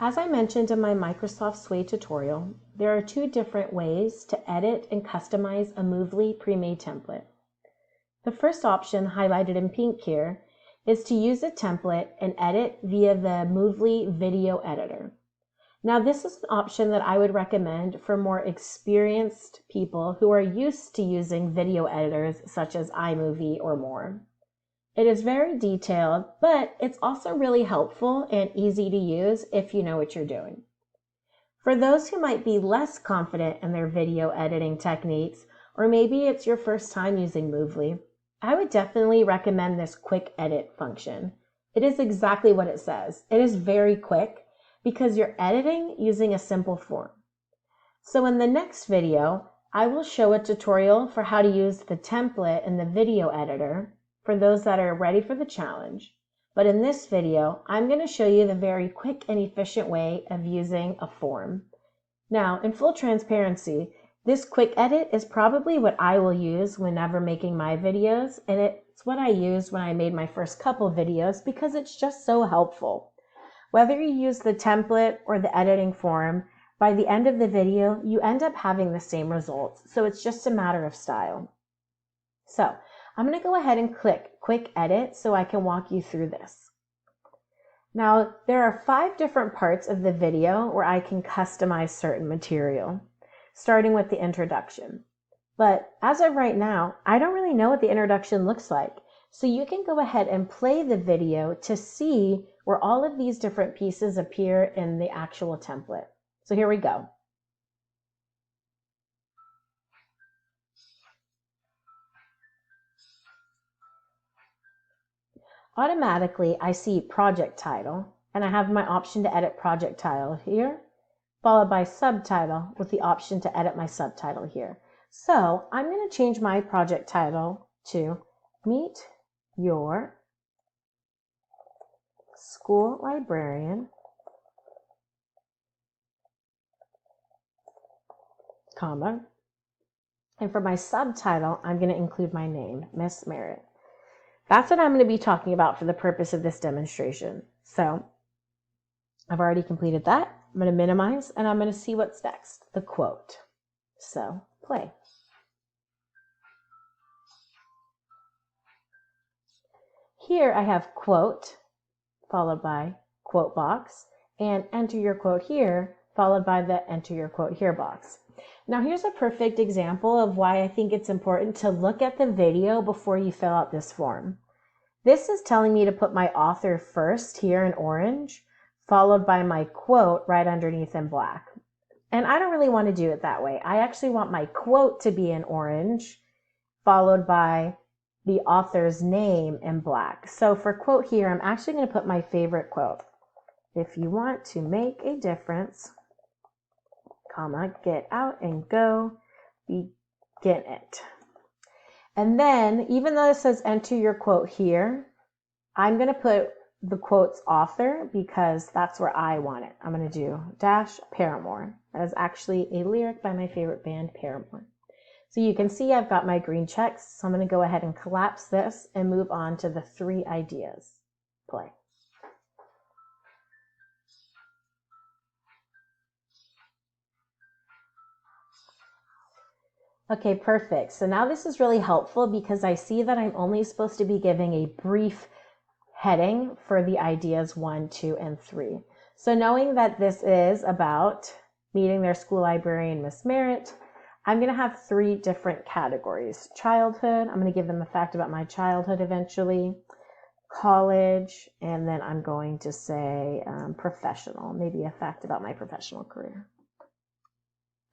As I mentioned in my Microsoft Sway tutorial, there are two different ways to edit and customize a Moovly pre-made template. The first option, highlighted in pink here, is to use a template and edit via the Moovly video editor. Now, this is an option that I would recommend for more experienced people who are used to using video editors such as iMovie or more. It is very detailed, but it's also really helpful and easy to use if you know what you're doing. For those who might be less confident in their video editing techniques, or maybe it's your first time using Moovly, I would definitely recommend this quick edit function. It is exactly what it says. It is very quick because you're editing using a simple form. So in the next video, I will show a tutorial for how to use the template in the video editor for those that are ready for the challenge. But in this video, I'm going to show you the very quick and efficient way of using a form. Now, in full transparency, this quick edit is probably what I will use whenever making my videos, and it's what I used when I made my first couple videos because it's just so helpful. Whether you use the template or the editing form, by the end of the video, you end up having the same results. So it's just a matter of style. So I'm going to go ahead and click Quick Edit so I can walk you through this. Now, there are 5 different parts of the video where I can customize certain material, starting with the introduction. But as of right now, I don't really know what the introduction looks like. So you can go ahead and play the video to see where all of these different pieces appear in the actual template. So here we go. Automatically, I see project title, and I have my option to edit project title here, followed by subtitle with the option to edit my subtitle here. So I'm going to change my project title to Meet Your School Librarian, comma, and for my subtitle, I'm going to include my name, Miss Merritt. That's what I'm going to be talking about for the purpose of this demonstration. So I've already completed that. I'm going to minimize, and I'm going to see what's next, the quote. So play. Here I have quote, followed by quote box, and enter your quote here, followed by the enter your quote here box. Now here's a perfect example of why I think it's important to look at the video before you fill out this form. This is telling me to put my author first here in orange, followed by my quote right underneath in black. And I don't really want to do it that way. I actually want my quote to be in orange, followed by the author's name in black. So for quote here, I'm actually going to put my favorite quote. If you want to make a difference, comma, get out and go, begin it. And then, even though it says enter your quote here, I'm going to put the quote's author because that's where I want it. I'm going to do dash Paramore. That is actually a lyric by my favorite band, Paramore. So you can see I've got my green checks. So I'm going to go ahead and collapse this and move on to the 3 ideas. Play. Okay, perfect. So now this is really helpful because I see that I'm only supposed to be giving a brief heading for the ideas 1, 2, and 3. So knowing that this is about meeting their school librarian, Miss Merritt, I'm going to have 3 different categories. Childhood, I'm going to give them a fact about my childhood eventually. College, and then I'm going to say professional, maybe a fact about my professional career.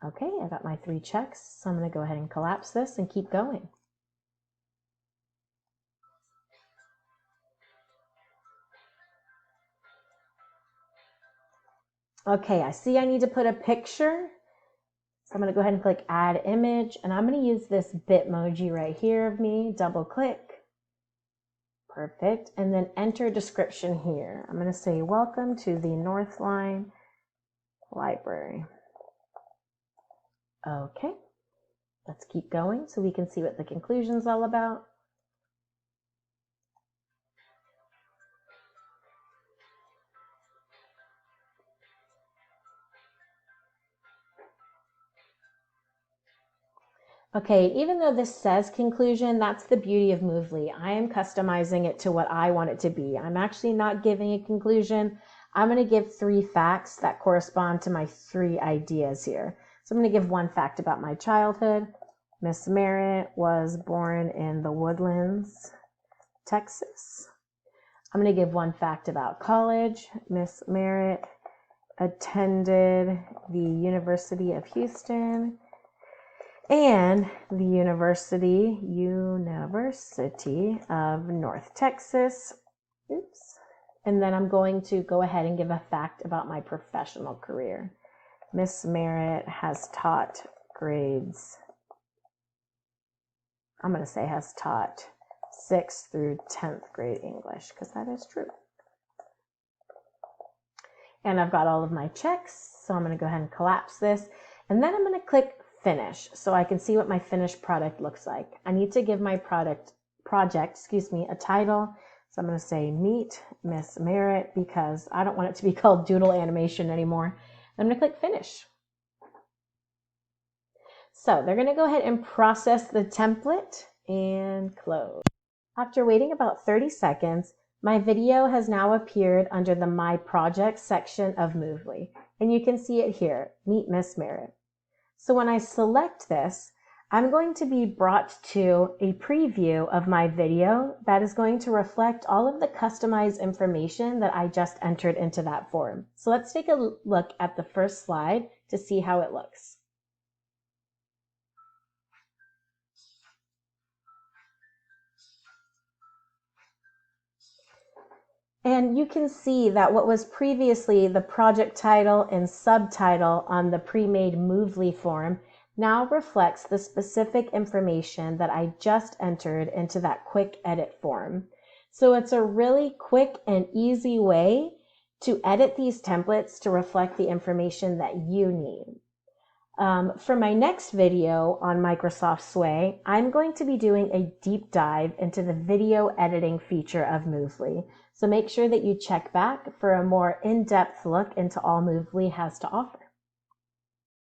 Okay, I got my 3 checks, so I'm going to go ahead and collapse this and keep going. Okay, I see I need to put a picture, so I'm going to go ahead and click Add Image, and I'm going to use this Bitmoji right here of me, double click. Perfect, and then enter description here. I'm going to say, welcome to the Northline Library. Okay, let's keep going so we can see what the conclusion is all about. Okay, even though this says conclusion, that's the beauty of Moovly. I am customizing it to what I want it to be. I'm actually not giving a conclusion. I'm going to give 3 facts that correspond to my 3 ideas here. So I'm going to give 1 fact about my childhood. Miss Merritt was born in the Woodlands, Texas. I'm going to give 1 fact about college. Miss Merritt attended the University of Houston and the University of North Texas. Oops. And then I'm going to go ahead and give a fact about my professional career. Miss Merritt has taught grades, I'm going to say has taught 6th through 10th grade English, because that is true. And I've got all of my checks, so I'm going to go ahead and collapse this. And then I'm going to click Finish so I can see what my finished product looks like. I need to give my project, a title. So I'm going to say Meet Miss Merritt because I don't want it to be called Doodle Animation anymore. I'm going to click Finish. So they're going to go ahead and process the template and close. After waiting about 30 seconds, my video has now appeared under the My Projects section of Moovly, and you can see it here, Meet Miss Merritt. So when I select this, I'm going to be brought to a preview of my video that is going to reflect all of the customized information that I just entered into that form. So let's take a look at the first slide to see how it looks. And you can see that what was previously the project title and subtitle on the pre-made Moovly form now reflects the specific information that I just entered into that quick edit form. So it's a really quick and easy way to edit these templates to reflect the information that you need. For my next video on Microsoft Sway, I'm going to be doing a deep dive into the video editing feature of Moovly. So make sure that you check back for a more in-depth look into all Moovly has to offer.